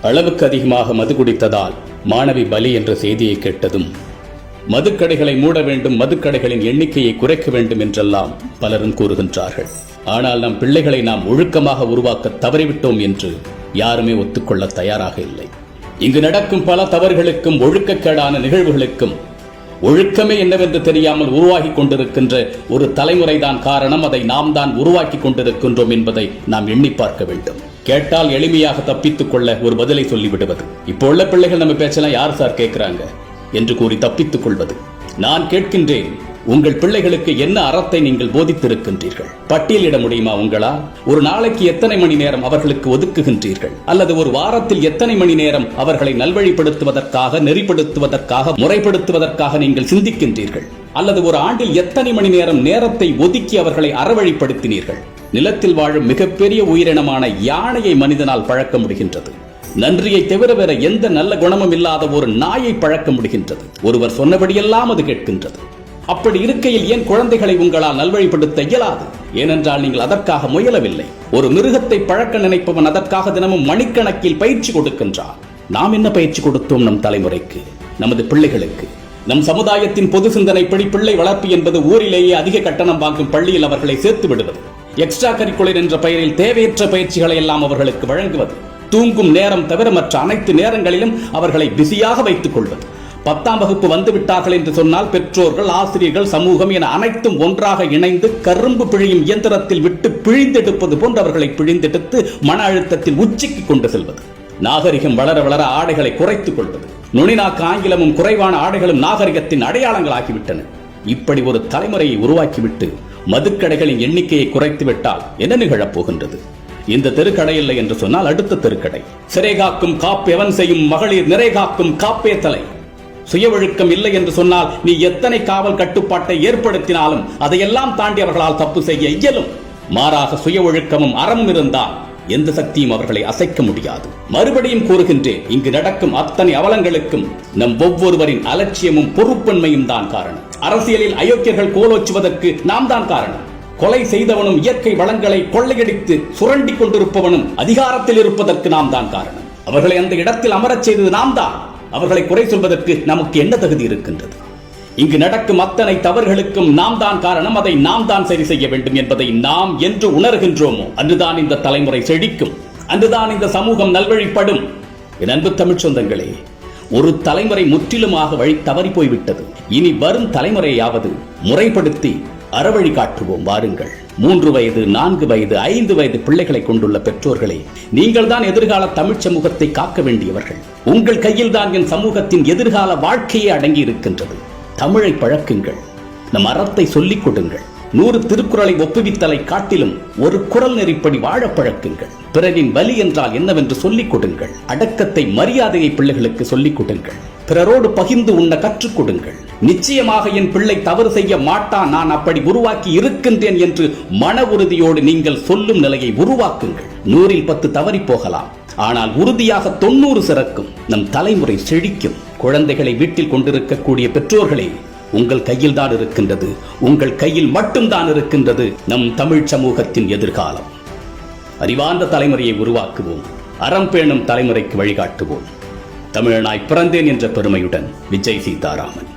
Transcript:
அளவுக்கு அதிகமாக மது குடித்ததால் மாணவி பலி என்ற செய்தியை கேட்டதும் மதுக்கடைகளை மூட வேண்டும், மதுக்கடைகளின் எண்ணிக்கையை குறைக்க வேண்டும் என்றெல்லாம் பலரும் கூறுகின்றார்கள். ஆனால் நம் பிள்ளைகளை நாம் ஒழுக்கமாக உருவாக்க தவறிவிட்டோம் என்று யாருமே ஒத்துக்கொள்ள தயாராக இல்லை. இங்கு நடக்கும் பல தவறுகளுக்கும் ஒழுக்கக்கேடான நிகழ்வுகளுக்கும் ஒழுக்கமே என்னவென்று தெரியாமல் உருவாகி கொண்டிருக்கின்ற ஒரு தலைமுறைதான் காரணம். அதை நாம் தான் உருவாக்கி கொண்டிருக்கின்றோம் என்பதை நாம் எண்ணி பார்க்க வேண்டும். கேட்டால் எளிமையாக தப்பித்துக் கொள்ள ஒரு பதிலை சொல்லிவிடுவது. இப்போ உள்ள பிள்ளைகள் நம்ம பேச்செல்லாம் யார் சார் கேட்கிறாங்க என்று கூறி தப்பித்துக் கொள்வது. நான் கேட்கின்றேன், உங்கள் பிள்ளைகளுக்கு என்ன அறத்தை நீங்கள் போதித்திருக்கின்றீர்கள்? பட்டியலிட முடியுமா உங்களால்? ஒரு நாளைக்கு எத்தனை மணி நேரம் அவர்களுக்கு ஒதுக்குகின்றீர்கள்? அல்லது ஒரு வாரத்தில் எத்தனை மணி நேரம் அவர்களை நல்வழிப்படுத்துவதற்காக, நெறிப்படுத்துவதற்காக, முறைப்படுத்துவதற்காக நீங்கள் சிந்திக்கின்றீர்கள்? அல்லது ஒரு ஆண்டில் எத்தனை மணி நேரம் நேரத்தை ஒதுக்கி அவர்களை அறவழிப்படுத்தினீர்கள்? நிலத்தில் வாழும் மிகப்பெரிய உயிரினமான யானையை மனிதனால் பழக்க முடிகின்றது. நன்றியை தவிர வேற எந்த நல்ல குணமும் இல்லாத ஒரு நாயை பழக்க முடிகின்றது. ஒருவர் சொன்னபடியெல்லாம் அது கேட்கின்றது. அப்படி இருக்கையில் ஏன் குழந்தைகளை உங்களால் நல்வழிப்படுத்த இயலாது? ஏனென்றால் நீங்கள் அதற்காக முயலவில்லை. ஒரு மிருகத்தை பழக்க நினைப்பவன் அதற்காக தினமும் மணிக்கணக்கில் பயிற்சி கொடுக்கின்றான். நாம் என்ன பயிற்சி கொடுத்தோம் நம் தலைமுறைக்கு, நமது பிள்ளைகளுக்கு? நம் சமுதாயத்தின் பொது சிந்தனைப்படி பிள்ளை வளர்ப்பு என்பது ஊரிலேயே அதிக கட்டணம் வாங்கும் பள்ளியில் அவர்களை சேர்த்து விடுவது, எக்ஸ்ட்ரா கரிக்குலர் என்ற பெயரில் தேவையற்ற பயிற்சிகளை எல்லாம் அவர்களுக்கு வழங்குவது, தூங்கும் நேரம் தவிர மற்ற அனைத்து நேரங்களிலும் அவர்களை பிஸியாக வைத்துக் கொள்வது. 10ஆம் வகுப்பு வந்துவிட்டார்கள் என்று சொன்னால் பெற்றோர்கள், ஆசிரியர்கள், சமூகம் என அனைத்தும் ஒன்றாக இணைந்து கரும்பு பிழியும் இயந்திரத்தில் விட்டு பிழிந்தெடுப்பது போன்று அவர்களை பிழிந்தெடுத்து மன அழுத்தத்தில் உச்சிக்கு கொண்டு செல்வது. நாகரிகம் வளர வளர ஆடைகளை குறைத்துக் கொள்வது. நுனிநாக்கு ஆங்கிலமும் குறைவான ஆடைகளும் நாகரிகத்தின் அடையாளங்களாகிவிட்டன. இப்படி ஒரு தலைமுறையை உருவாக்கிவிட்டு மதுக்கடைகளின் எண்ணிக்கையை குறைத்து விட்டால் என்ன நிகழப் போகின்றது? இந்த தெருக்கடை இல்லை என்று சொன்னால் அடுத்த தெருக்கடை. சிறை காக்கும் காப்பெவன் செய்யும் மகளிர் நிறை காக்கும் காப்பே தலை. சுய ஒழுக்கம் இல்லை என்று சொன்னால் நீ எத்தனை காவல் கட்டுப்பாட்டை ஏற்படுத்தினாலும் அதையெல்லாம் தாண்டி அவர்களால் தப்பு செய்ய இயலும். மாறாக சுய ஒழுக்கமும் அறமும் இருந்தால் எந்த சக்தியும் அவர்களை அசைக்க முடியாது. மறுபடியும் கூறுகின்றேன், இங்கு நடக்கும் அத்தனை அவலங்களுக்கும் நம் ஒவ்வொருவரின் அலட்சியமும் பொறுப்பன்மையும் தான் காரணம். அரசியலில் அயோக்கியர்கள் கோலோச்சுவதற்கு நாம் தான் காரணம். கொலை செய்தவனும் இயற்கை வளங்களை கொள்ளையடித்து சுரண்டி கொண்டிருப்பவனும் அதிகாரத்தில் இருப்பதற்கு நாம் தான் காரணம். அவர்களை அந்த இடத்தில் அமரச் செய்தது நாம் தான். அவர்களை குறை சொல்வதற்கு நமக்கு என்ன தகுதி இருக்கின்றது? இங்கு நடக்கும் அத்தனை தவறுகளுக்கும் நாம் தான் காரணம். அதை நாம் தான் சரி செய்ய வேண்டும் என்பதை நாம் என்று உணர்கின்றோமோ அன்றுதான் இந்த தலைமுறை செழிக்கும், அன்றுதான் இந்த சமூகம் நல்வழிப்படும். என் அன்பு தமிழ் சொந்தங்களே, ஒரு தலைமுறை முற்றிலுமாக வழி தவறி போய்விட்டது. இனி வரும் தலைமுறையாவது முறைப்படுத்தி அறவழி காட்டுவோம். வாருங்கள். 3 வயது, 4 வயது, 5 வயது பிள்ளைகளை கொண்டுள்ள பெற்றோர்களே, நீங்கள் தான் எதிர்கால தமிழ் சமூகத்தை காக்க வேண்டியவர்கள். உங்கள் கையில் தான் என் சமூகத்தின் எதிர்கால வாழ்க்கையே அடங்கி இருக்கின்றது. தமிழை பழக்குங்கள், நம் அறத்தை சொல்லிக் கொடுங்கள். 100 திருக்குறளை ஒப்புவித்தலை காட்டிலும் ஒரு குறள் நெறிப்படி வாழ பழக்குங்கள். பிறரின் வலி என்றால் என்னவென்று சொல்லிக் கொடுங்கள். அடக்கத்தை, மரியாதையை பிள்ளைகளுக்கு சொல்லிக் கொடுங்கள். பிறரோடு பகிர்ந்து உண்ண கற்றுக் கொடுங்கள். நிச்சயமாக என் பிள்ளை தவறு செய்ய மாட்டான், நான் அப்படி உருவாக்கி இருக்கின்றேன் என்று மன உறுதியோடு நீங்கள் சொல்லும் நிலையை உருவாக்குங்கள். 100ல் 10 தவறி போகலாம், ஆனால் உறுதியாக 90 சிறக்கும். நம் தலைமுறை செழிக்கும். குழந்தைகளை வீட்டில் கொண்டிருக்கக்கூடிய பெற்றோர்களே, உங்கள் கையில் தான் இருக்கின்றது, உங்கள் கையில் மட்டும்தான் இருக்கின்றது நம் தமிழ் சமூகத்தின் எதிர்காலம். அறிவார்ந்த தலைமுறையை உருவாக்குவோம். அறம் பேணும் தலைமுறைக்கு வழிகாட்டுவோம். தமிழனாய் பிறந்தேன் என்ற பெருமையுடன் விஜய் சீதாராமன்.